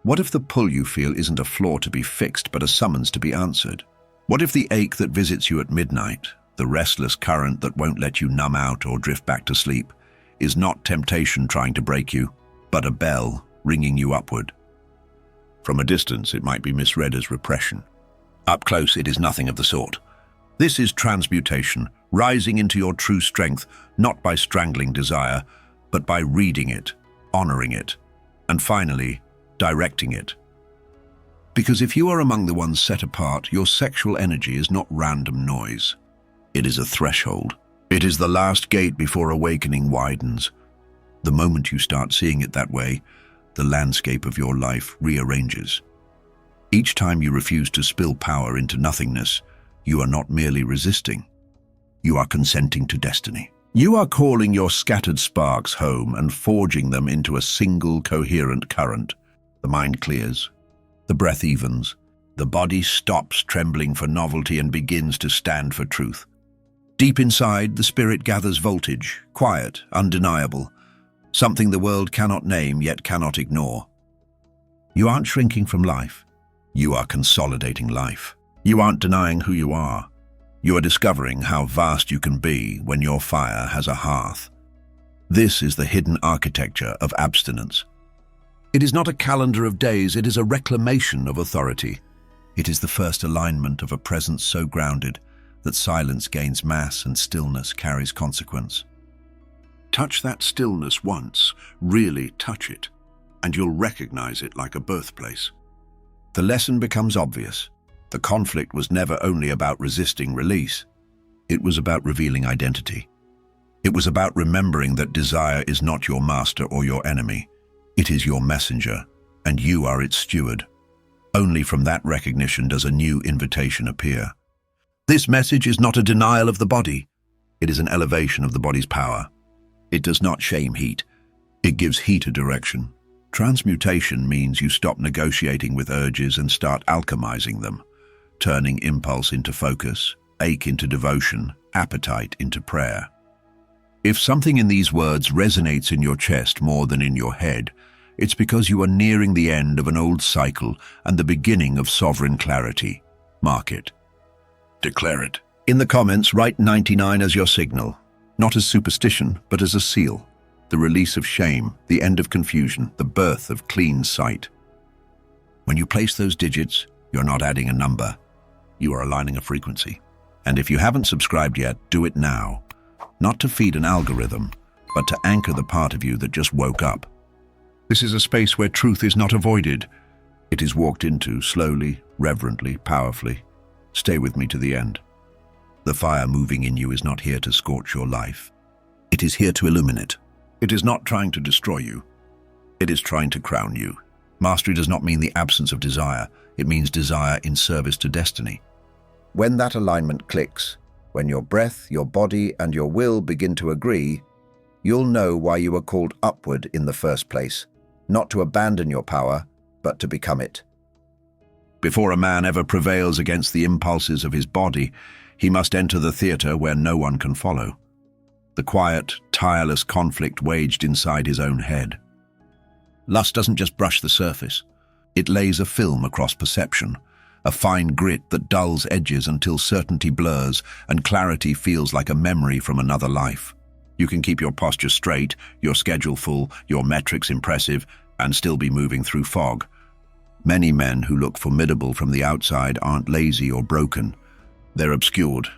What if the pull you feel isn't a flaw to be fixed, but a summons to be answered? What if the ache that visits you at midnight, the restless current that won't let you numb out or drift back to sleep, is not temptation trying to break you, but a bell ringing you upward? From a distance, it might be misread as repression. Up close, it is nothing of the sort. This is transmutation, rising into your true strength, not by strangling desire, but by reading it, honoring it, and finally, directing it. Because if you are among the ones set apart, your sexual energy is not random noise. It is a threshold. It is the last gate before awakening widens. The moment you start seeing it that way, the landscape of your life rearranges. Each time you refuse to spill power into nothingness, you are not merely resisting. You are consenting to destiny. You are calling your scattered sparks home and forging them into a single coherent current. The mind clears. The breath evens. The body stops trembling for novelty and begins to stand for truth. Deep inside, the spirit gathers voltage, quiet, undeniable, something the world cannot name yet cannot ignore. You aren't shrinking from life. You are consolidating life. You aren't denying who you are. You are discovering how vast you can be when your fire has a hearth. This is the hidden architecture of abstinence. It is not a calendar of days, it is a reclamation of authority. It is the first alignment of a presence so grounded that silence gains mass and stillness carries consequence. Touch that stillness once, really touch it, and you'll recognize it like a birthplace. The lesson becomes obvious. The conflict was never only about resisting release. It was about revealing identity. It was about remembering that desire is not your master or your enemy. It is your messenger, and you are its steward. Only from that recognition does a new invitation appear. This message is not a denial of the body. It is an elevation of the body's power. It does not shame heat. It gives heat a direction. Transmutation means you stop negotiating with urges and start alchemizing them, turning impulse into focus, ache into devotion, appetite into prayer. If something in these words resonates in your chest more than in your head, it's because you are nearing the end of an old cycle and the beginning of sovereign clarity. Mark it. Declare it. In the comments, write 99 as your signal, not as superstition, but as a seal. The release of shame, the end of confusion, the birth of clean sight. When you place those digits, you're not adding a number. You are aligning a frequency. And if you haven't subscribed yet, do it now. Not to feed an algorithm, but to anchor the part of you that just woke up. This is a space where truth is not avoided. It is walked into slowly, reverently, powerfully. Stay with me to the end. The fire moving in you is not here to scorch your life. It is here to illuminate. It is not trying to destroy you. It is trying to crown you. Mastery does not mean the absence of desire. It means desire in service to destiny. When that alignment clicks, when your breath, your body, and your will begin to agree, you'll know why you were called upward in the first place, not to abandon your power, but to become it. Before a man ever prevails against the impulses of his body, he must enter the theater where no one can follow. The quiet, tireless conflict waged inside his own head. Lust doesn't just brush the surface. It lays a film across perception, a fine grit that dulls edges until certainty blurs and clarity feels like a memory from another life. You can keep your posture straight, your schedule full, your metrics impressive, and still be moving through fog. Many men who look formidable from the outside aren't lazy or broken. They're obscured.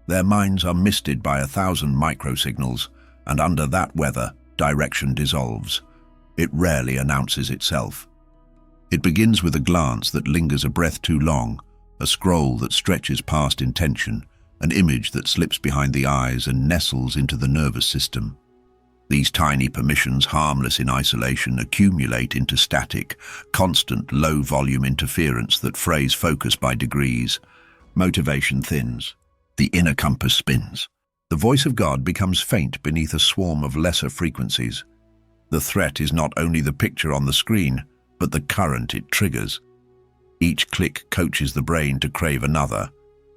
Their minds are misted by 1,000 microsignals, and under that weather, direction dissolves. It rarely announces itself. It begins with a glance that lingers a breath too long, a scroll that stretches past intention, an image that slips behind the eyes and nestles into the nervous system. These tiny permissions, harmless in isolation, accumulate into static, constant, low-volume interference that frays focus by degrees. Motivation thins. The inner compass spins. The voice of God becomes faint beneath a swarm of lesser frequencies. The threat is not only the picture on the screen, but the current it triggers. Each click coaches the brain to crave another,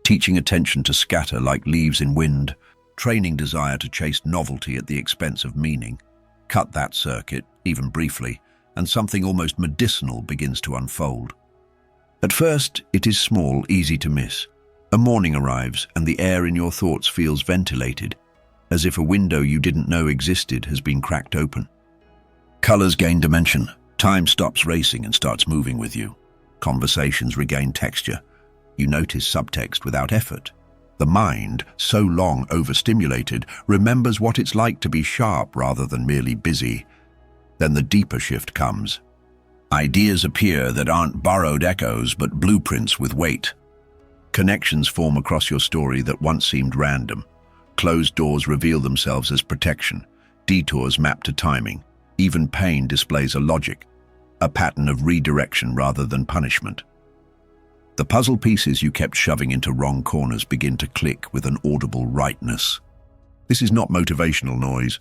teaching attention to scatter like leaves in wind, training desire to chase novelty at the expense of meaning. Cut that circuit, even briefly, and something almost medicinal begins to unfold. At first, it is small, easy to miss. A morning arrives, and the air in your thoughts feels ventilated, as if a window you didn't know existed has been cracked open. Colors gain dimension. Time stops racing and starts moving with you. Conversations regain texture. You notice subtext without effort. The mind, so long overstimulated, remembers what it's like to be sharp rather than merely busy. Then the deeper shift comes. Ideas appear that aren't borrowed echoes but blueprints with weight. Connections form across your story that once seemed random. Closed doors reveal themselves as protection. Detours map to timing. Even pain displays a logic, a pattern of redirection rather than punishment. The puzzle pieces you kept shoving into wrong corners begin to click with an audible rightness. This is not motivational noise.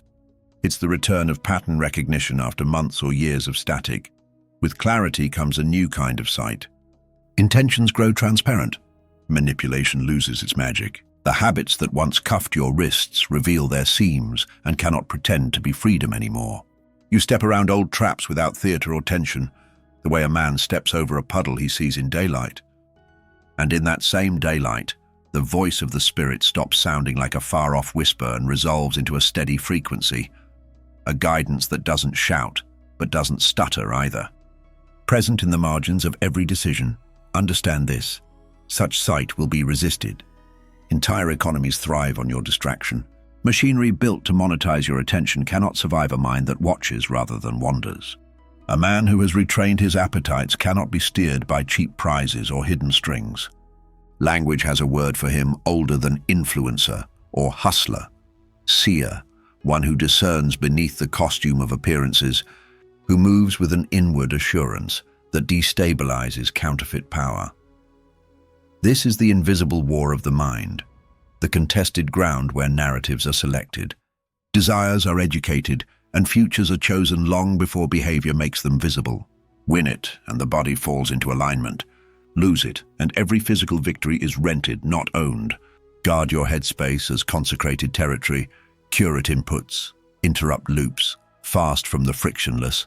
It's the return of pattern recognition after months or years of static. With clarity comes a new kind of sight. Intentions grow transparent. Manipulation loses its magic. The habits that once cuffed your wrists reveal their seams and cannot pretend to be freedom anymore. You step around old traps without theatre or tension, the way a man steps over a puddle he sees in daylight. And in that same daylight, the voice of the spirit stops sounding like a far-off whisper and resolves into a steady frequency, a guidance that doesn't shout, but doesn't stutter either. Present in the margins of every decision, understand this: such sight will be resisted. Entire economies thrive on your distraction. Machinery built to monetize your attention cannot survive a mind that watches rather than wanders. A man who has retrained his appetites cannot be steered by cheap prizes or hidden strings. Language has a word for him older than influencer or hustler. Seer, one who discerns beneath the costume of appearances, who moves with an inward assurance that destabilizes counterfeit power. This is the invisible war of the mind, the contested ground where narratives are selected. Desires are educated, and futures are chosen long before behavior makes them visible. Win it, and the body falls into alignment. Lose it, and every physical victory is rented, not owned. Guard your headspace as consecrated territory. Curate inputs, interrupt loops, fast from the frictionless,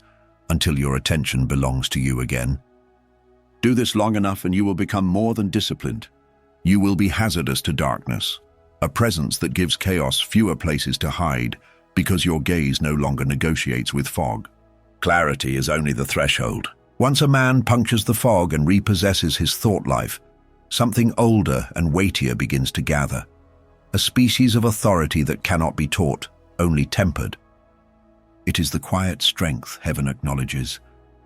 until your attention belongs to you again. Do this long enough and you will become more than disciplined. You will be hazardous to darkness, a presence that gives chaos fewer places to hide because your gaze no longer negotiates with fog. Clarity is only the threshold. Once a man punctures the fog and repossesses his thought life, something older and weightier begins to gather, a species of authority that cannot be taught, only tempered. It is the quiet strength heaven acknowledges,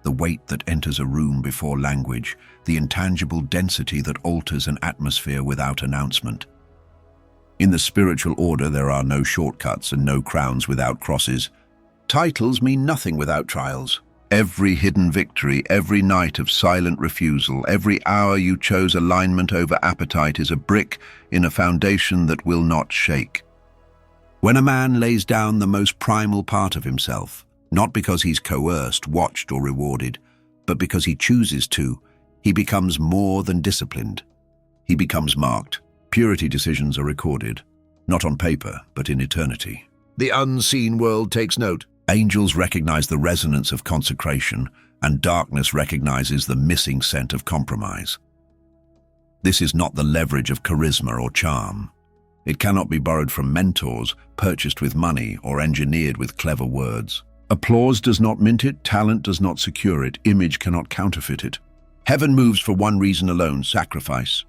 the weight that enters a room before language, the intangible density that alters an atmosphere without announcement. In the spiritual order, there are no shortcuts and no crowns without crosses. Titles mean nothing without trials. Every hidden victory, every night of silent refusal, every hour you chose alignment over appetite is a brick in a foundation that will not shake. When a man lays down the most primal part of himself, not because he's coerced, watched, or rewarded, but because he chooses to, he becomes more than disciplined. He becomes marked. Purity decisions are recorded, not on paper, but in eternity. The unseen world takes note. Angels recognize the resonance of consecration, and darkness recognizes the missing scent of compromise. This is not the leverage of charisma or charm. It cannot be borrowed from mentors, purchased with money, or engineered with clever words. Applause does not mint it, talent does not secure it, image cannot counterfeit it. Heaven moves for one reason alone: sacrifice.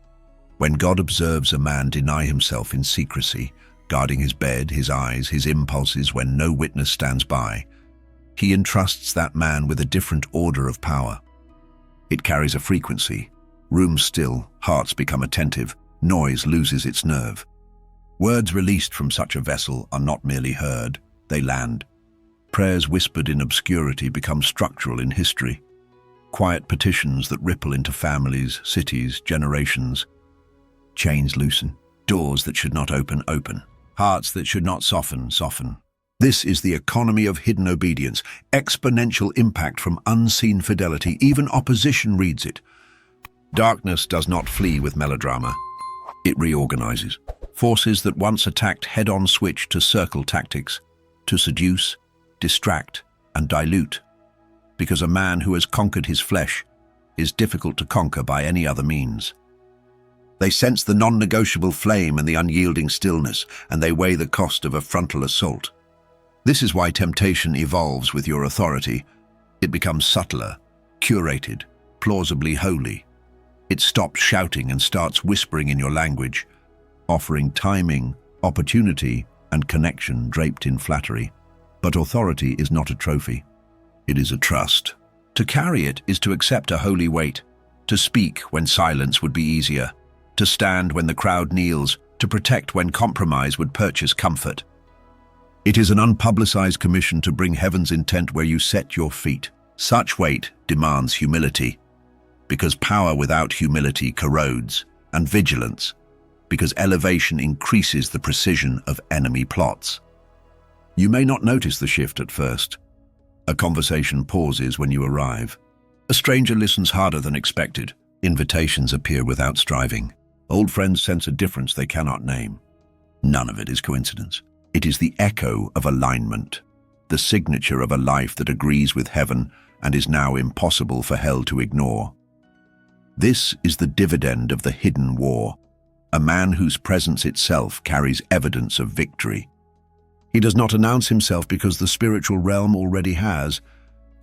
When God observes a man deny himself in secrecy, guarding his bed, his eyes, his impulses when no witness stands by, he entrusts that man with a different order of power. It carries a frequency. Rooms still, hearts become attentive, noise loses its nerve. Words released from such a vessel are not merely heard, they land. Prayers whispered in obscurity become structural in history. Quiet petitions that ripple into families, cities, generations. Chains loosen. Doors that should not open, open. Hearts that should not soften, soften. This is the economy of hidden obedience, exponential impact from unseen fidelity. Even opposition reads it. Darkness does not flee with melodrama. It reorganizes. Forces that once attacked head-on switch to circle tactics, to seduce, distract, and dilute. because a man who has conquered his flesh is difficult to conquer by any other means. They sense the non-negotiable flame and the unyielding stillness, and they weigh the cost of a frontal assault. This is why temptation evolves with your authority. It becomes subtler, curated, plausibly holy. It stops shouting and starts whispering in your language, offering timing, opportunity, and connection draped in flattery. But authority is not a trophy. It is a trust. To carry it is to accept a holy weight, to speak when silence would be easier, to stand when the crowd kneels, to protect when compromise would purchase comfort. It is an unpublicized commission to bring heaven's intent where you set your feet. Such weight demands humility, because power without humility corrodes, and vigilance, because elevation increases the precision of enemy plots. You may not notice the shift at first. A conversation pauses when you arrive. A stranger listens harder than expected. Invitations appear without striving. Old friends sense a difference they cannot name. None of it is coincidence. It is the echo of alignment, the signature of a life that agrees with heaven and is now impossible for hell to ignore. This is the dividend of the hidden war, a man whose presence itself carries evidence of victory. He does not announce himself because the spiritual realm already has.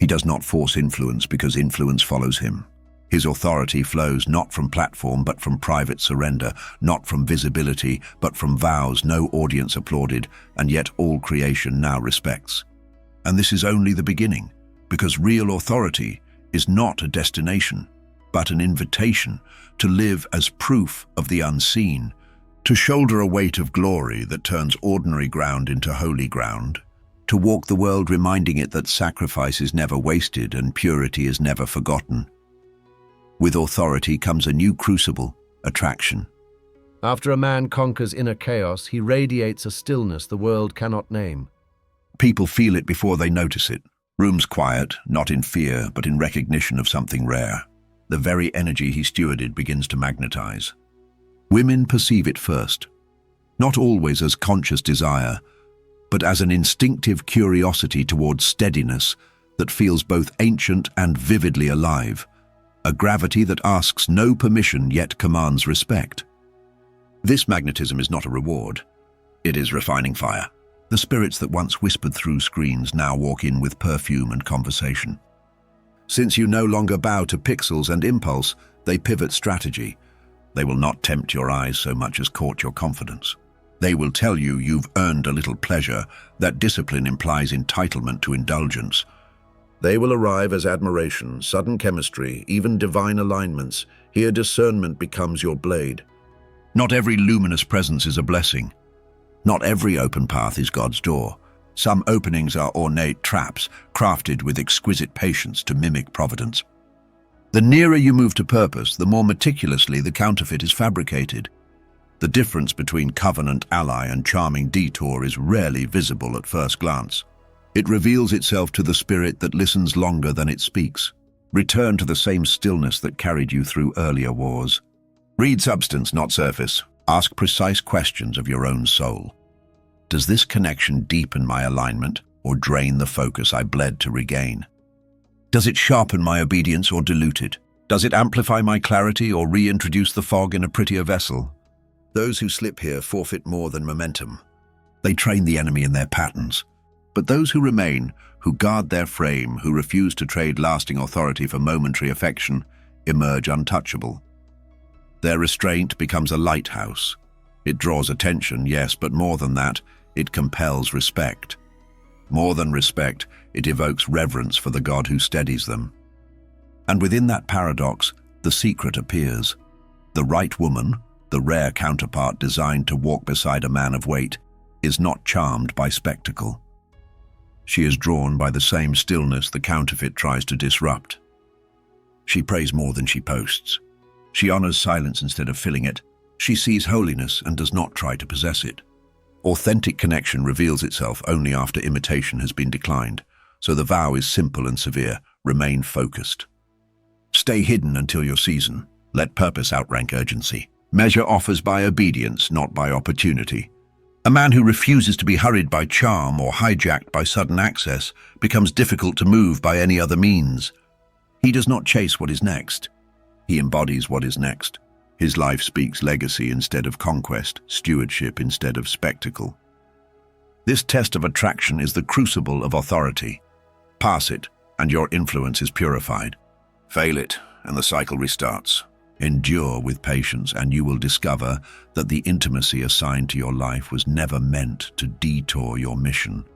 He does not force influence because influence follows him. His authority flows not from platform but from private surrender, not from visibility but from vows no audience applauded, and yet all creation now respects. And this is only the beginning, because real authority is not a destination, but an invitation to live as proof of the unseen, to shoulder a weight of glory that turns ordinary ground into holy ground, to walk the world reminding it that sacrifice is never wasted and purity is never forgotten. With authority comes a new crucible, attraction. After a man conquers inner chaos, he radiates a stillness the world cannot name. People feel it before they notice it. Rooms quiet, not in fear, but in recognition of something rare. The very energy he stewarded begins to magnetize. Women perceive it first, not always as conscious desire, but as an instinctive curiosity towards steadiness that feels both ancient and vividly alive, a gravity that asks no permission yet commands respect. This magnetism is not a reward. It is refining fire. The spirits that once whispered through screens now walk in with perfume and conversation. Since you no longer bow to pixels and impulse, they pivot strategy. They will not tempt your eyes so much as court your confidence. They will tell you you've earned a little pleasure, that discipline implies entitlement to indulgence. They will arrive as admiration, sudden chemistry, even divine alignments. Here discernment becomes your blade. Not every luminous presence is a blessing. Not every open path is God's door. Some openings are ornate traps, crafted with exquisite patience to mimic providence. The nearer you move to purpose, the more meticulously the counterfeit is fabricated. The difference between covenant ally and charming detour is rarely visible at first glance. It reveals itself to the spirit that listens longer than it speaks. Return to the same stillness that carried you through earlier wars. Read substance, not surface. Ask precise questions of your own soul. Does this connection deepen my alignment or drain the focus I bled to regain? Does it sharpen my obedience or dilute it? Does it amplify my clarity or reintroduce the fog in a prettier vessel? Those who slip here forfeit more than momentum. They train the enemy in their patterns. But those who remain, who guard their frame, who refuse to trade lasting authority for momentary affection, emerge untouchable. Their restraint becomes a lighthouse. It draws attention, yes, but more than that, it compels respect. More than respect, it evokes reverence for the God who steadies them. And within that paradox, the secret appears. The right woman, the rare counterpart designed to walk beside a man of weight, is not charmed by spectacle. She is drawn by the same stillness the counterfeit tries to disrupt. She prays more than she posts. She honors silence instead of filling it. She sees holiness and does not try to possess it. Authentic connection reveals itself only after imitation has been declined, so the vow is simple and severe: remain focused. Stay hidden until your season. Let purpose outrank urgency. Measure offers by obedience, not by opportunity. A man who refuses to be hurried by charm or hijacked by sudden access becomes difficult to move by any other means. He does not chase what is next. He embodies what is next. His life speaks legacy instead of conquest, stewardship instead of spectacle. This test of attraction is the crucible of authority. Pass it, and your influence is purified. Fail it, and the cycle restarts. Endure with patience, and you will discover that the intimacy assigned to your life was never meant to detour your mission.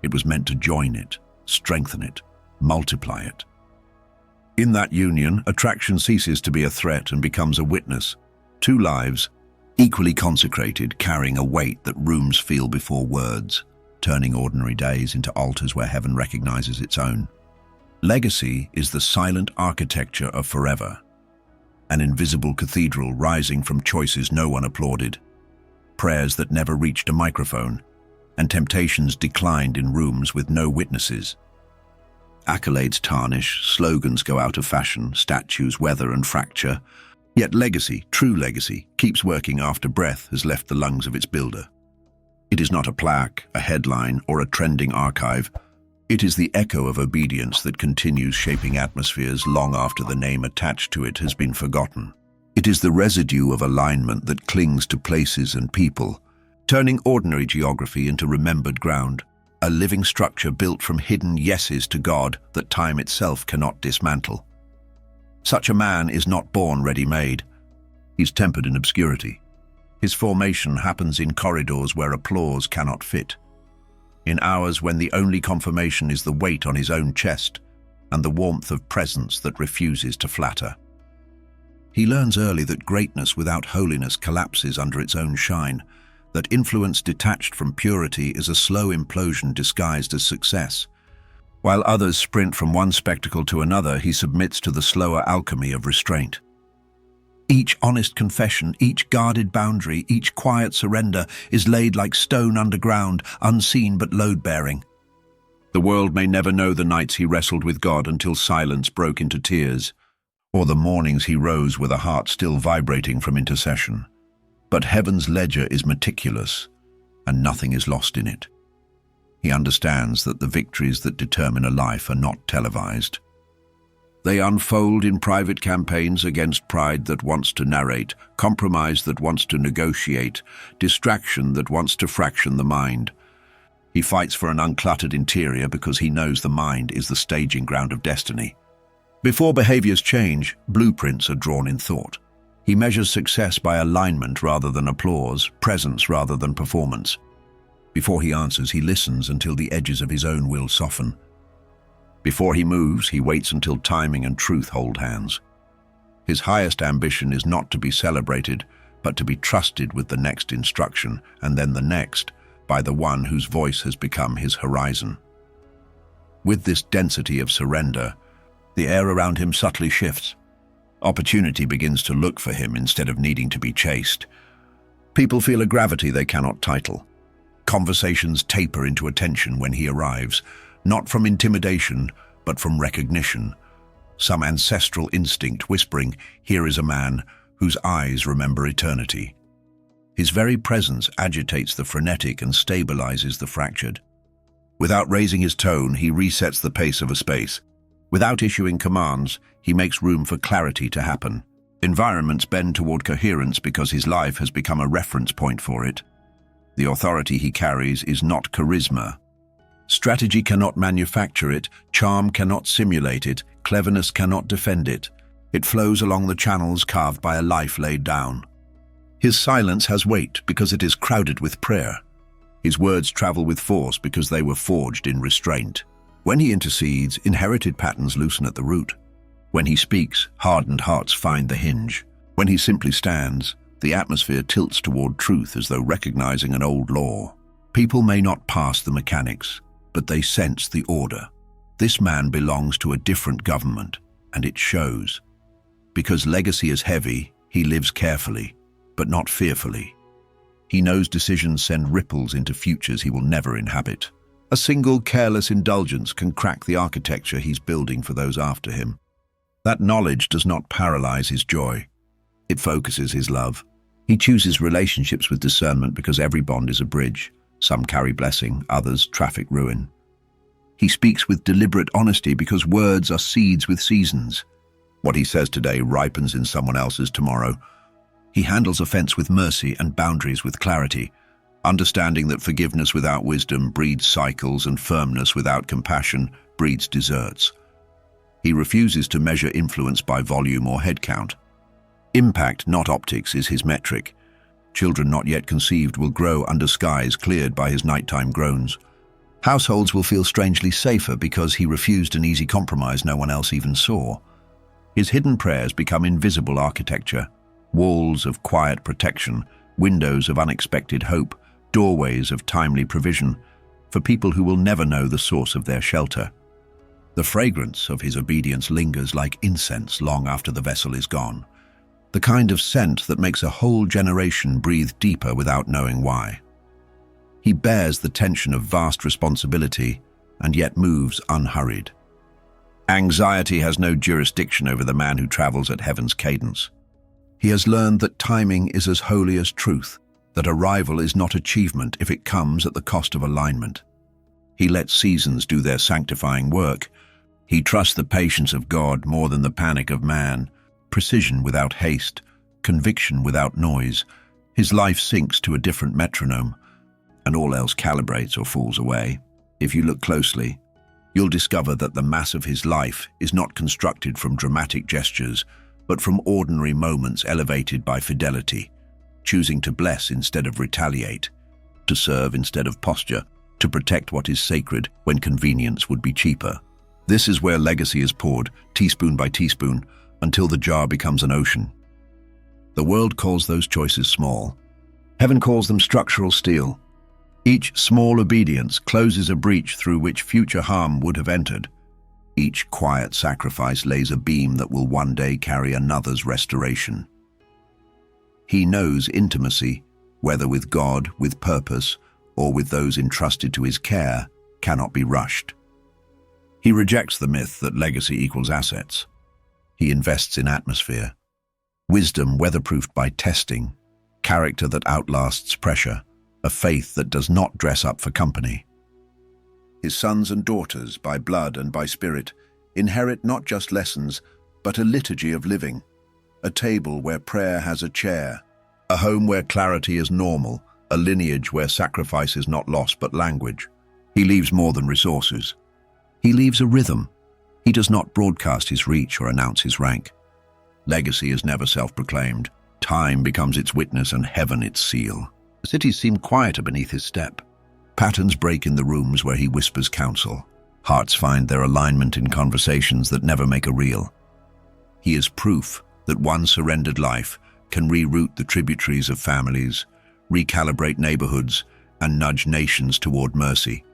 It was meant to join it, strengthen it, multiply it. In that union, attraction ceases to be a threat and becomes a witness. Two lives, equally consecrated, carrying a weight that rooms feel before words, turning ordinary days into altars where heaven recognizes its own. Legacy is the silent architecture of forever, an invisible cathedral rising from choices no one applauded, prayers that never reached a microphone, and temptations declined in rooms with no witnesses. Accolades tarnish, slogans go out of fashion, statues weather and fracture. Yet legacy, true legacy, keeps working after breath has left the lungs of its builder. It is not a plaque, a headline, or a trending archive. It is the echo of obedience that continues shaping atmospheres long after the name attached to it has been forgotten. It is the residue of alignment that clings to places and people, turning ordinary geography into remembered ground. A living structure built from hidden yeses to God that time itself cannot dismantle. Such a man is not born ready-made. He's tempered in obscurity. His formation happens in corridors where applause cannot fit, in hours when the only confirmation is the weight on his own chest and the warmth of presence that refuses to flatter. He learns early that greatness without holiness collapses under its own shine, that influence detached from purity is a slow implosion disguised as success. While others sprint from one spectacle to another, he submits to the slower alchemy of restraint. Each honest confession, each guarded boundary, each quiet surrender is laid like stone underground, unseen but load-bearing. The world may never know the nights he wrestled with God until silence broke into tears, or the mornings he rose with a heart still vibrating from intercession. But heaven's ledger is meticulous, and nothing is lost in it. He understands that the victories that determine a life are not televised. They unfold in private campaigns against pride that wants to narrate, compromise that wants to negotiate, distraction that wants to fraction the mind. He fights for an uncluttered interior because he knows the mind is the staging ground of destiny. Before behaviors change, blueprints are drawn in thought. He measures success by alignment rather than applause, presence rather than performance. Before he answers, he listens until the edges of his own will soften. Before he moves, he waits until timing and truth hold hands. His highest ambition is not to be celebrated, but to be trusted with the next instruction, and then the next, by the one whose voice has become his horizon. With this density of surrender, the air around him subtly shifts. Opportunity begins to look for him instead of needing to be chased. People feel a gravity they cannot title. Conversations taper into attention when he arrives, not from intimidation, but from recognition. Some ancestral instinct whispering, here is a man whose eyes remember eternity. His very presence agitates the frenetic and stabilizes the fractured. Without raising his tone, he resets the pace of a space. Without issuing commands, he makes room for clarity to happen. Environments bend toward coherence because his life has become a reference point for it. The authority he carries is not charisma. Strategy cannot manufacture it, charm cannot simulate it, cleverness cannot defend it. It flows along the channels carved by a life laid down. His silence has weight because it is crowded with prayer. His words travel with force because they were forged in restraint. When he intercedes, inherited patterns loosen at the root. When he speaks, hardened hearts find the hinge. When he simply stands, the atmosphere tilts toward truth as though recognizing an old law. People may not pass the mechanics, but they sense the order. This man belongs to a different government, and it shows. Because legacy is heavy, he lives carefully, but not fearfully. He knows decisions send ripples into futures he will never inhabit. A single careless indulgence can crack the architecture he's building for those after him. That knowledge does not paralyze his joy. It focuses his love. He chooses relationships with discernment because every bond is a bridge. Some carry blessing, others traffic ruin. He speaks with deliberate honesty because words are seeds with seasons. What he says today ripens in someone else's tomorrow. He handles offense with mercy and boundaries with clarity, understanding that forgiveness without wisdom breeds cycles and firmness without compassion breeds deserts. He refuses to measure influence by volume or head count. Impact, not optics, is his metric. Children not yet conceived will grow under skies cleared by his nighttime groans. Households will feel strangely safer because he refused an easy compromise no one else even saw. His hidden prayers become invisible architecture, walls of quiet protection, windows of unexpected hope, doorways of timely provision, for people who will never know the source of their shelter. The fragrance of his obedience lingers like incense long after the vessel is gone, the kind of scent that makes a whole generation breathe deeper without knowing why. He bears the tension of vast responsibility and yet moves unhurried. Anxiety has no jurisdiction over the man who travels at heaven's cadence. He has learned that timing is as holy as truth, that arrival is not achievement if it comes at the cost of alignment. He lets seasons do their sanctifying work. He trusts the patience of God more than the panic of man, precision without haste, conviction without noise. His life sinks to a different metronome, and all else calibrates or falls away. If you look closely, you'll discover that the mass of his life is not constructed from dramatic gestures, but from ordinary moments elevated by fidelity, choosing to bless instead of retaliate, to serve instead of posture, to protect what is sacred when convenience would be cheaper. This is where legacy is poured, teaspoon by teaspoon, until the jar becomes an ocean. The world calls those choices small. Heaven calls them structural steel. Each small obedience closes a breach through which future harm would have entered. Each quiet sacrifice lays a beam that will one day carry another's restoration. He knows intimacy, whether with God, with purpose, or with those entrusted to his care, cannot be rushed. He rejects the myth that legacy equals assets. He invests in atmosphere, wisdom weatherproofed by testing, character that outlasts pressure, a faith that does not dress up for company. His sons and daughters, by blood and by spirit, inherit not just lessons, but a liturgy of living, a table where prayer has a chair, a home where clarity is normal, a lineage where sacrifice is not loss but language. He leaves more than resources. He leaves a rhythm. He does not broadcast his reach or announce his rank. Legacy is never self-proclaimed. Time becomes its witness and heaven its seal. Cities seem quieter beneath his step. Patterns break in the rooms where he whispers counsel. Hearts find their alignment in conversations that never make a reel. He is proof that one surrendered life can reroute the tributaries of families, recalibrate neighborhoods, and nudge nations toward mercy.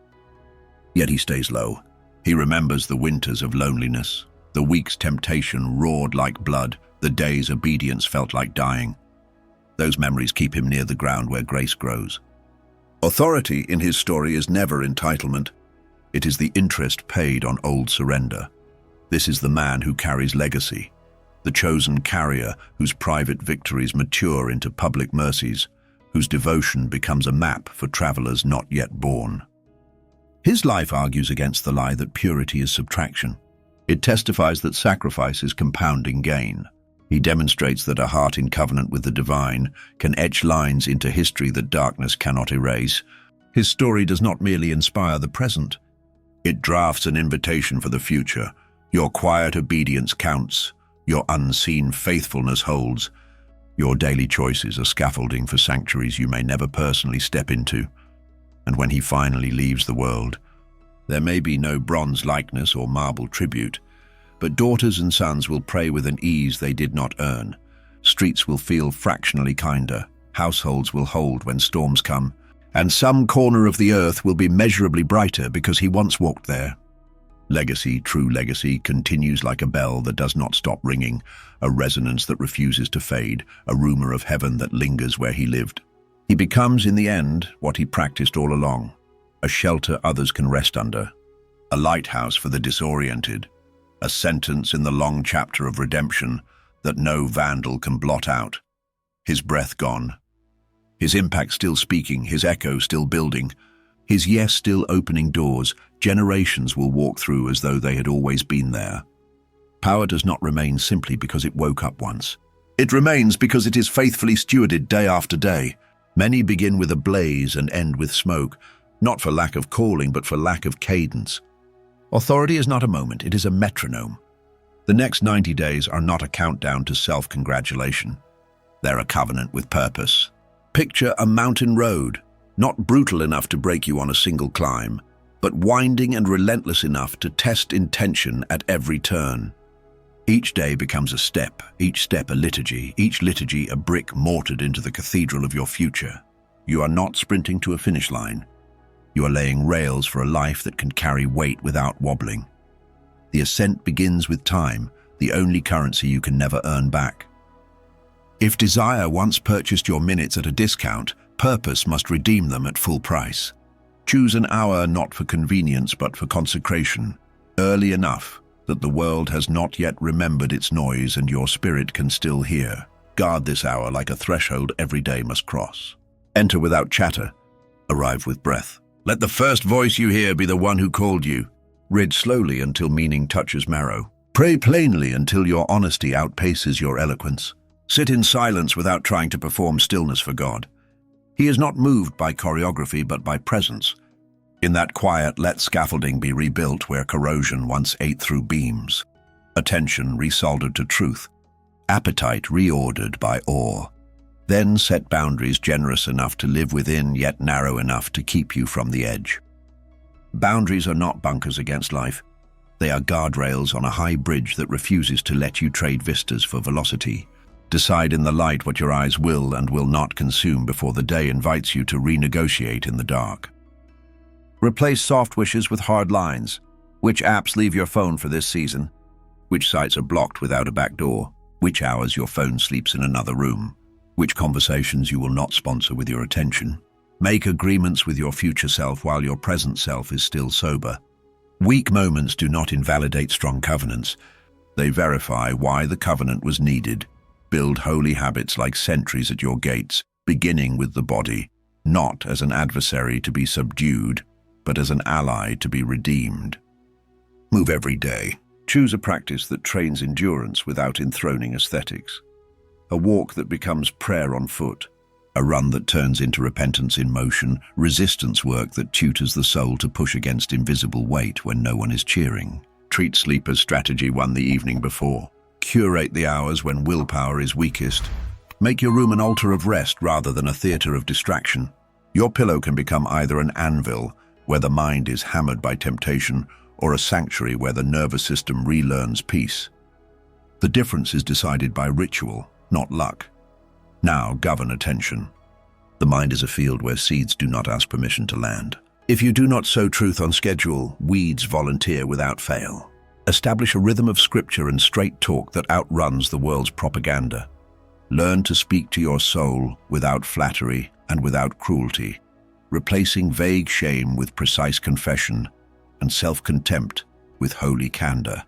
Yet he stays low. He remembers the winters of loneliness. The week's temptation roared like blood. The day's obedience felt like dying. Those memories keep him near the ground where grace grows. Authority in his story is never entitlement. It is the interest paid on old surrender. This is the man who carries legacy, the chosen carrier whose private victories mature into public mercies, whose devotion becomes a map for travelers not yet born. His life argues against the lie that purity is subtraction. It testifies that sacrifice is compounding gain. He demonstrates that a heart in covenant with the divine can etch lines into history that darkness cannot erase. His story does not merely inspire the present. It drafts an invitation for the future. Your quiet obedience counts. Your unseen faithfulness holds. Your daily choices are scaffolding for sanctuaries you may never personally step into. And when he finally leaves the world, there may be no bronze likeness or marble tribute, but daughters and sons will pray with an ease they did not earn. Streets will feel fractionally kinder, households will hold when storms come, and some corner of the earth will be measurably brighter because he once walked there. Legacy, true legacy, continues like a bell that does not stop ringing, a resonance that refuses to fade, a rumor of heaven that lingers where he lived. He becomes, in the end, what he practiced all along, a shelter others can rest under, a lighthouse for the disoriented, a sentence in the long chapter of redemption that no vandal can blot out. his breath gone, his impact still speaking, his echo still building, his yes still opening doors generations will walk through as though they had always been there. Power does not remain simply because it woke up once. It remains because it is faithfully stewarded day after day. Many begin with a blaze and end with smoke, not for lack of calling, but for lack of cadence. Authority is not a moment, it is a metronome. The next 90 days are not a countdown to self-congratulation. They're a covenant with purpose. Picture a mountain road, not brutal enough to break you on a single climb, but winding and relentless enough to test intention at every turn. Each day becomes a step, each step a liturgy, each liturgy a brick mortared into the cathedral of your future. You are not sprinting to a finish line. You are laying rails for a life that can carry weight without wobbling. The ascent begins with time, the only currency you can never earn back. If desire once purchased your minutes at a discount, purpose must redeem them at full price. Choose an hour not for convenience but for consecration, early enough that the world has not yet remembered its noise and your spirit can still hear. Guard this hour like a threshold every day must cross. Enter without chatter, arrive with breath. Let the first voice you hear be the one who called you. Read slowly until meaning touches marrow. Pray plainly until your honesty outpaces your eloquence. Sit in silence without trying to perform stillness for God. He is not moved by choreography but by presence. In that quiet, let scaffolding be rebuilt where corrosion once ate through beams. Attention resoldered to truth. Appetite reordered by awe. Then set boundaries generous enough to live within, yet narrow enough to keep you from the edge. Boundaries are not bunkers against life. They are guardrails on a high bridge that refuses to let you trade vistas for velocity. Decide in the light what your eyes will and will not consume before the day invites you to renegotiate in the dark. Replace soft wishes with hard lines. Which apps leave your phone for this season? Which sites are blocked without a back door? Which hours your phone sleeps in another room? Which conversations you will not sponsor with your attention? Make agreements with your future self while your present self is still sober. Weak moments do not invalidate strong covenants. They verify why the covenant was needed. Build holy habits like sentries at your gates, beginning with the body, not as an adversary to be subdued, but as an ally to be redeemed. Move every day. Choose a practice that trains endurance without enthroning aesthetics. A walk that becomes prayer on foot. A run that turns into repentance in motion. Resistance work that tutors the soul to push against invisible weight when no one is cheering. Treat sleep as strategy won the evening before. Curate the hours when willpower is weakest. Make your room an altar of rest rather than a theater of distraction. Your pillow can become either an anvil, where the mind is hammered by temptation, or a sanctuary where the nervous system relearns peace. The difference is decided by ritual, not luck. Now govern attention. The mind is a field where seeds do not ask permission to land. If you do not sow truth on schedule, weeds volunteer without fail. Establish a rhythm of scripture and straight talk that outruns the world's propaganda. Learn to speak to your soul without flattery and without cruelty, replacing vague shame with precise confession and self-contempt with holy candor.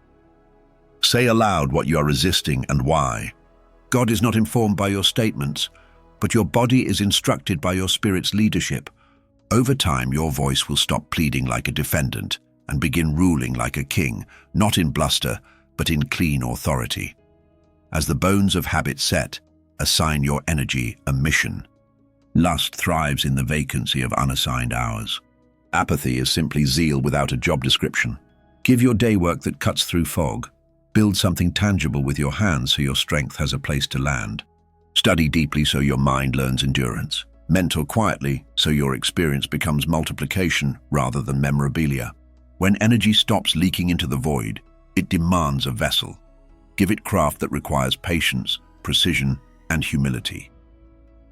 Say aloud what you are resisting and why. God is not informed by your statements, but your body is instructed by your spirit's leadership. Over time, your voice will stop pleading like a defendant and begin ruling like a king, not in bluster, but in clean authority. As the bones of habit set, assign your energy a mission. Lust thrives in the vacancy of unassigned hours. Apathy is simply zeal without a job description. Give your day work that cuts through fog. Build something tangible with your hands so your strength has a place to land. Study deeply so your mind learns endurance. Mentor quietly so your experience becomes multiplication rather than memorabilia. When energy stops leaking into the void, it demands a vessel. Give it craft that requires patience, precision, and humility.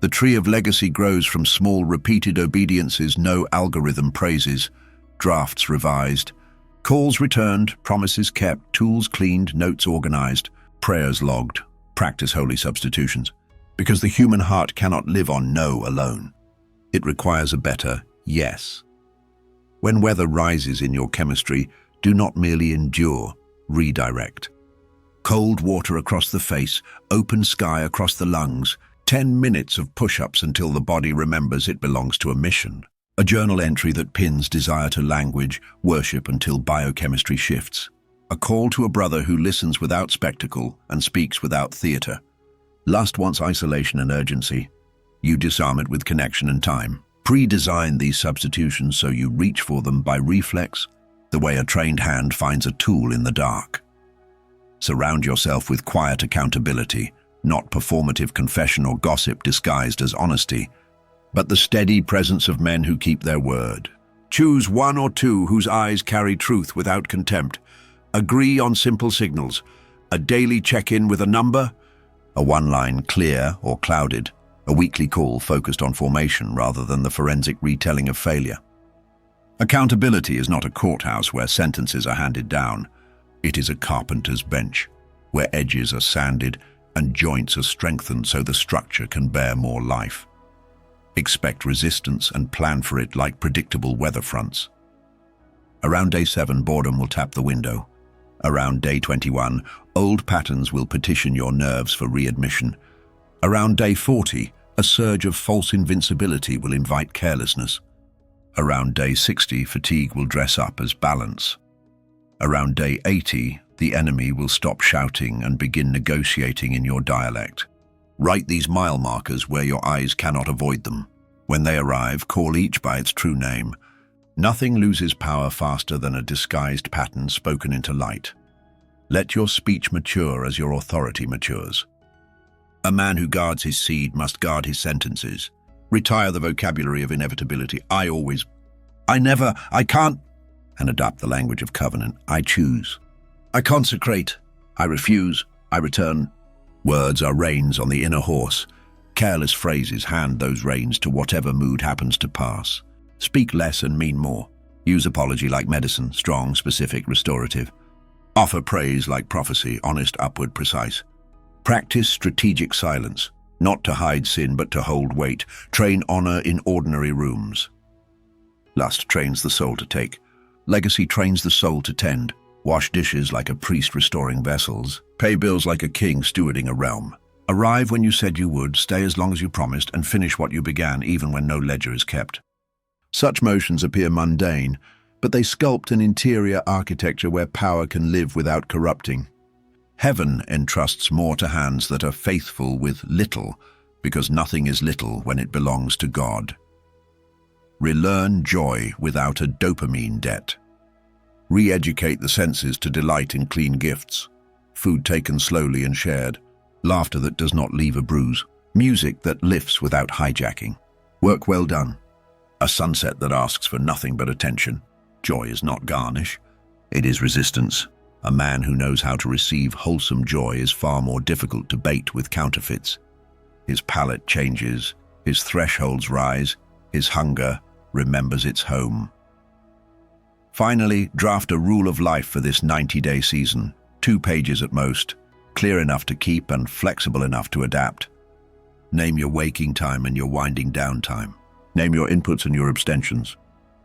The tree of legacy grows from small repeated obediences no algorithm praises, drafts revised, calls returned, promises kept, tools cleaned, notes organized, prayers logged, practice holy substitutions. Because the human heart cannot live on no alone. It requires a better yes. When weather rises in your chemistry, do not merely endure, redirect. Cold water across the face, open sky across the lungs, 10 minutes of push-ups until the body remembers it belongs to a mission. A journal entry that pins desire to language, worship until biochemistry shifts. A call to a brother who listens without spectacle and speaks without theatre. Lust wants isolation and urgency. You disarm it with connection and time. Pre-design these substitutions so you reach for them by reflex, the way a trained hand finds a tool in the dark. Surround yourself with quiet accountability, not performative confession or gossip disguised as honesty, but the steady presence of men who keep their word. Choose one or two whose eyes carry truth without contempt. Agree on simple signals, a daily check-in with a number, a one-line clear or clouded, a weekly call focused on formation rather than the forensic retelling of failure. Accountability is not a courthouse where sentences are handed down. It is a carpenter's bench, where edges are sanded and joints are strengthened so the structure can bear more life. Expect resistance and plan for it like predictable weather fronts. Around day 7, boredom will tap the window. Around day 21, old patterns will petition your nerves for readmission. Around day 40, a surge of false invincibility will invite carelessness. Around day 60, fatigue will dress up as balance. Around day 80, the enemy will stop shouting and begin negotiating in your dialect. Write these mile markers where your eyes cannot avoid them. When they arrive, call each by its true name. Nothing loses power faster than a disguised pattern spoken into light. Let your speech mature as your authority matures. A man who guards his seed must guard his sentences. Retire the vocabulary of inevitability. I always, I never, I can't, and adopt the language of covenant. I choose. I consecrate. I refuse. I return. Words are reins on the inner horse. Careless phrases hand those reins to whatever mood happens to pass. Speak less and mean more. Use apology like medicine, strong, specific, restorative. Offer praise like prophecy, honest, upward, precise. Practice strategic silence, not to hide sin but to hold weight. Train honor in ordinary rooms. Lust trains the soul to take. Legacy trains the soul to tend. Wash dishes like a priest restoring vessels. Pay bills like a king stewarding a realm. Arrive when you said you would, stay as long as you promised, and finish what you began even when no ledger is kept. Such motions appear mundane, but they sculpt an interior architecture where power can live without corrupting. Heaven entrusts more to hands that are faithful with little, because nothing is little when it belongs to God. Relearn joy without a dopamine debt. Re-educate the senses to delight in clean gifts. Food taken slowly and shared. Laughter that does not leave a bruise. Music that lifts without hijacking. Work well done. A sunset that asks for nothing but attention. Joy is not garnish. It is resistance. A man who knows how to receive wholesome joy is far more difficult to bait with counterfeits. His palate changes, his thresholds rise, his hunger remembers its home. Finally, draft a rule of life for this 90-day season. 2 pages at most, clear enough to keep and flexible enough to adapt. Name your waking time and your winding down time. Name your inputs and your abstentions.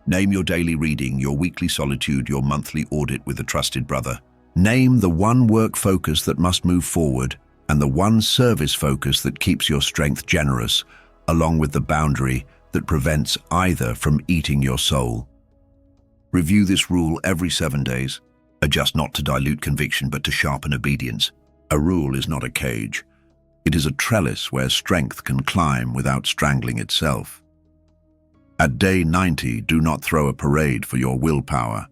Name your daily reading, your weekly solitude, your monthly audit with a trusted brother. Name the one work focus that must move forward and the one service focus that keeps your strength generous, along with the boundary that prevents either from eating your soul. Review this rule every 7 days. Adjust not to dilute conviction but to sharpen obedience. A rule is not a cage. It is a trellis where strength can climb without strangling itself. At day 90, do not throw a parade for your willpower.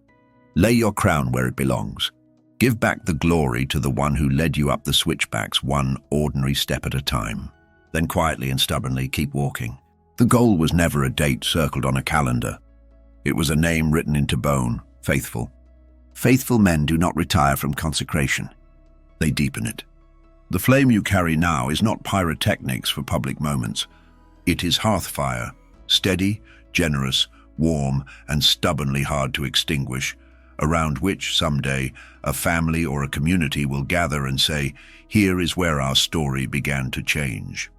Lay your crown where it belongs. Give back the glory to the one who led you up the switchbacks one ordinary step at a time. Then quietly and stubbornly keep walking. The goal was never a date circled on a calendar. It was a name written into bone, faithful. Faithful men do not retire from consecration. They deepen it. The flame you carry now is not pyrotechnics for public moments. It is hearthfire, steady, generous, warm, and stubbornly hard to extinguish, around which someday a family or a community will gather and say, "Here is where our story began to change."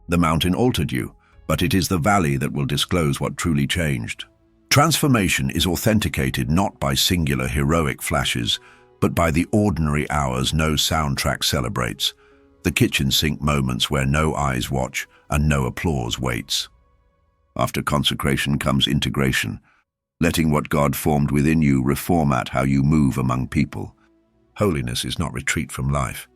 The mountain altered you, but it is the valley that will disclose what truly changed. Transformation is authenticated not by singular heroic flashes, but by the ordinary hours no soundtrack celebrates. the kitchen sink moments where no eyes watch and no applause waits. After consecration comes integration, letting what God formed within you reformat how you move among people. Holiness is not retreat from life.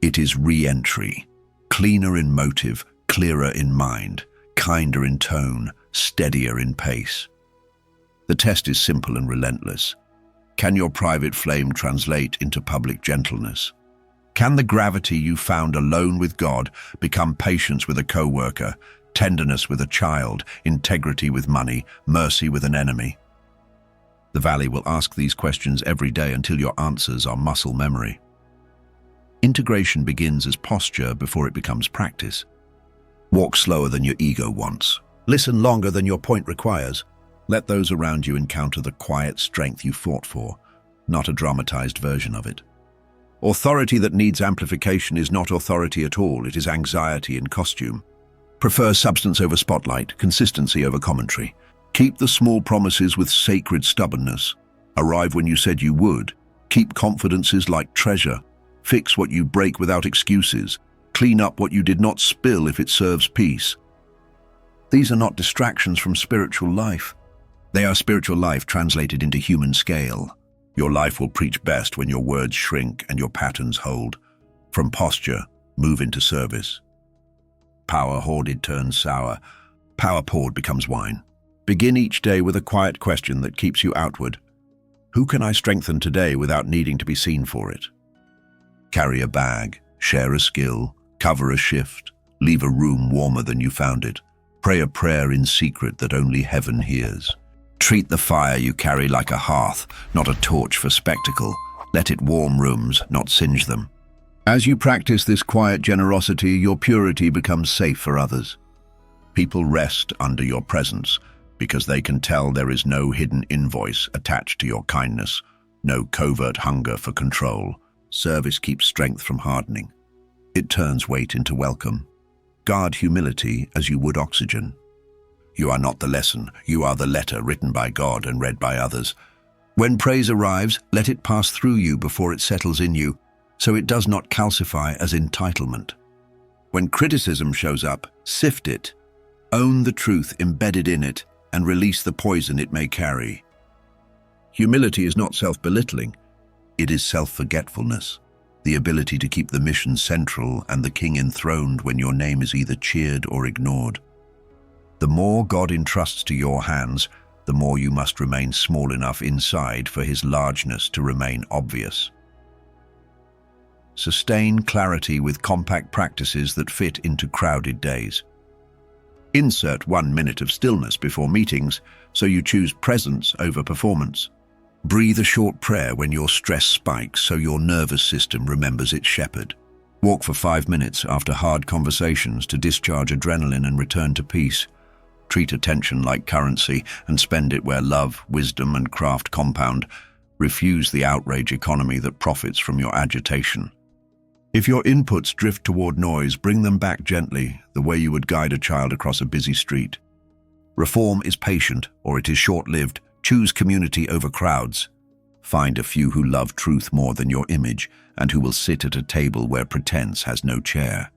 It is re-entry, cleaner in motive, clearer in mind, kinder in tone, steadier in pace. The test is simple and relentless. Can your private flame translate into public gentleness? Can the gravity you found alone with God become patience with a co-worker, tenderness with a child, integrity with money, mercy with an enemy? The Valley will ask these questions every day until your answers are muscle memory. Integration begins as posture before it becomes practice. Walk slower than your ego wants. Listen longer than your point requires. Let those around you encounter the quiet strength you fought for, not a dramatized version of it. Authority that needs amplification is not authority at all, it is anxiety in costume. Prefer substance over spotlight, consistency over commentary. Keep the small promises with sacred stubbornness. Arrive when you said you would. Keep confidences like treasure. Fix what you break without excuses. Clean up what you did not spill if it serves peace. These are not distractions from spiritual life. They are spiritual life translated into human scale. Your life will preach best when your words shrink and your patterns hold. From posture, move into service. Power hoarded turns sour. Power poured becomes wine. Begin each day with a quiet question that keeps you outward. Who can I strengthen today without needing to be seen for it? Carry a bag, share a skill, cover a shift, leave a room warmer than you found it. Pray a prayer in secret that only heaven hears. Treat the fire you carry like a hearth, not a torch for spectacle. Let it warm rooms, not singe them. As you practice this quiet generosity, your purity becomes safe for others. People rest under your presence because they can tell there is no hidden invoice attached to your kindness, no covert hunger for control. Service keeps strength from hardening. It turns weight into welcome. Guard humility as you would oxygen. You are not the lesson, you are the letter written by God and read by others. When praise arrives, let it pass through you before it settles in you, so it does not calcify as entitlement. When criticism shows up, sift it, own the truth embedded in it, and release the poison it may carry. Humility is not self-belittling, it is self-forgetfulness, the ability to keep the mission central and the king enthroned when your name is either cheered or ignored. The more God entrusts to your hands, the more you must remain small enough inside for his largeness to remain obvious. Sustain clarity with compact practices that fit into crowded days. Insert 1 minute of stillness before meetings, so you choose presence over performance. Breathe a short prayer when your stress spikes so your nervous system remembers its shepherd. Walk for 5 minutes after hard conversations to discharge adrenaline and return to peace. Treat attention like currency and spend it where love, wisdom, and craft compound. Refuse the outrage economy that profits from your agitation. If your inputs drift toward noise, bring them back gently, the way you would guide a child across a busy street. Reform is patient, or it is short-lived. Choose community over crowds. Find a few who love truth more than your image, and who will sit at a table where pretense has no chair.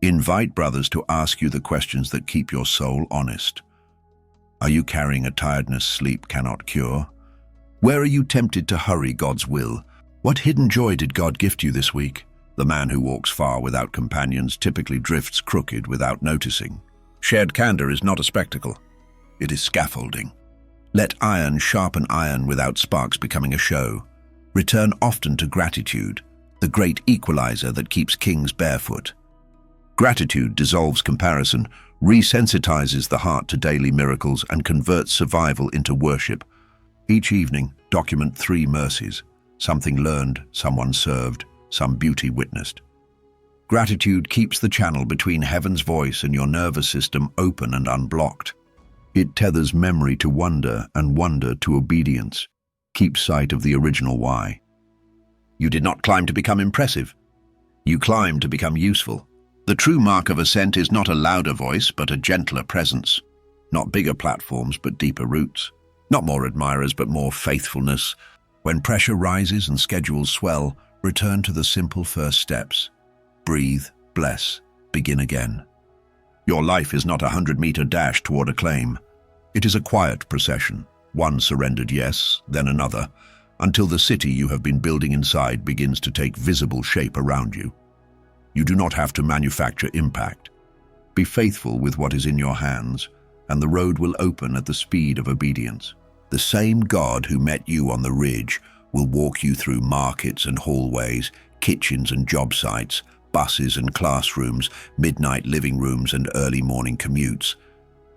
Invite brothers to ask you the questions that keep your soul honest. Are you carrying a tiredness sleep cannot cure? Where are you tempted to hurry God's will? What hidden joy did God gift you this week? The man who walks far without companions typically drifts crooked without noticing. Shared candor is not a spectacle. It is scaffolding. Let iron sharpen iron without sparks becoming a show. Return often to gratitude, the great equalizer that keeps kings barefoot. Gratitude dissolves comparison, resensitizes the heart to daily miracles, and converts survival into worship. Each evening, document 3 mercies: something learned, someone served, some beauty witnessed. Gratitude keeps the channel between heaven's voice and your nervous system open and unblocked. It tethers memory to wonder and wonder to obedience. Keep sight of the original why. You did not climb to become impressive. You climbed to become useful. The true mark of ascent is not a louder voice, but a gentler presence. Not bigger platforms, but deeper roots. Not more admirers, but more faithfulness. When pressure rises and schedules swell, return to the simple first steps. breathe, bless, begin again. Your life is not a 100-meter dash toward acclaim. It is a quiet procession, one surrendered yes, then another, until the city you have been building inside begins to take visible shape around you. You do not have to manufacture impact. Be faithful with what is in your hands, and the road will open at the speed of obedience. The same God who met you on the ridge will walk you through markets and hallways, kitchens and job sites, buses and classrooms, midnight living rooms and early morning commutes.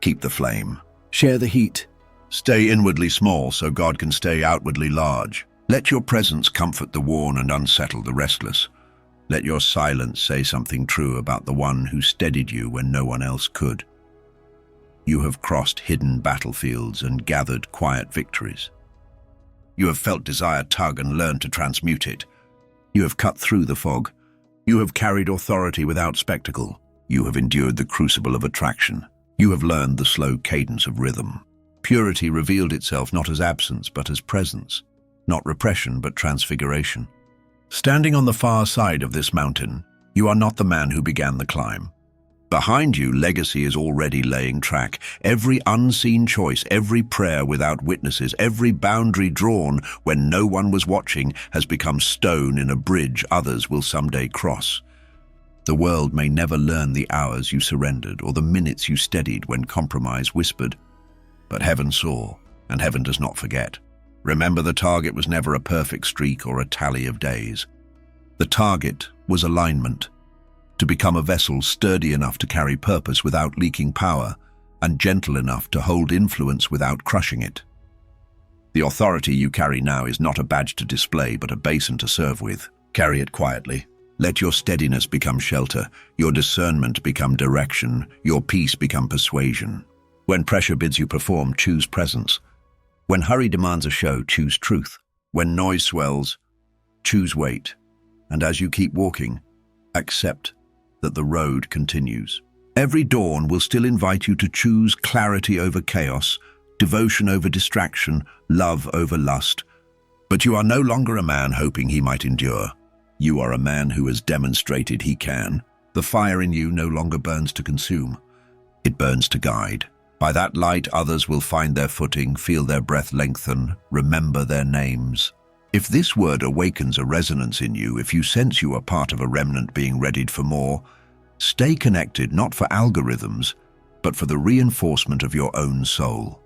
Keep the flame. Share the heat. Stay inwardly small so God can stay outwardly large. Let your presence comfort the worn and unsettle the restless. Let your silence say something true about the one who steadied you when no one else could. You have crossed hidden battlefields and gathered quiet victories. You have felt desire tug and learned to transmute it. You have cut through the fog. You have carried authority without spectacle. You have endured the crucible of attraction. You have learned the slow cadence of rhythm. Purity revealed itself not as absence but as presence, not repression but transfiguration. Standing on the far side of this mountain, you are not the man who began the climb. Behind you, legacy is already laying track. Every unseen choice, every prayer without witnesses, every boundary drawn when no one was watching has become stone in a bridge others will someday cross. The world may never learn the hours you surrendered or the minutes you steadied when compromise whispered. But heaven saw, and heaven does not forget. Remember, the target was never a perfect streak or a tally of days. The target was alignment. To become a vessel sturdy enough to carry purpose without leaking power, and gentle enough to hold influence without crushing it. The authority you carry now is not a badge to display, but a basin to serve with. Carry it quietly. Let your steadiness become shelter, your discernment become direction, your peace become persuasion. When pressure bids you perform, choose presence. When hurry demands a show, choose truth. When noise swells, choose weight. And as you keep walking, accept that the road continues. Every dawn will still invite you to choose clarity over chaos, devotion over distraction, love over lust. But you are no longer a man hoping he might endure. You are a man who has demonstrated he can. The fire in you no longer burns to consume. It burns to guide. By that light, others will find their footing, feel their breath lengthen, remember their names. If this word awakens a resonance in you, if you sense you are part of a remnant being readied for more, stay connected not for algorithms, but for the reinforcement of your own soul.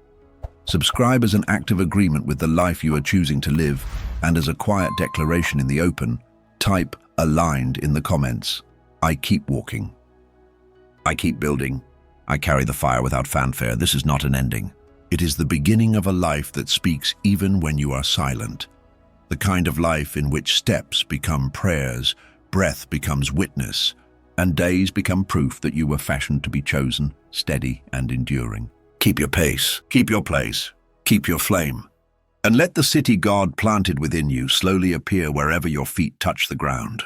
Subscribe as an active agreement with the life you are choosing to live, and as a quiet declaration in the open, type aligned in the comments. I keep walking. I keep building. I carry the fire without fanfare. This is not an ending. It is the beginning of a life that speaks even when you are silent. The kind of life in which steps become prayers, breath becomes witness, and days become proof that you were fashioned to be chosen, steady and enduring. Keep your pace, keep your place, keep your flame, and let the city God planted within you slowly appear wherever your feet touch the ground.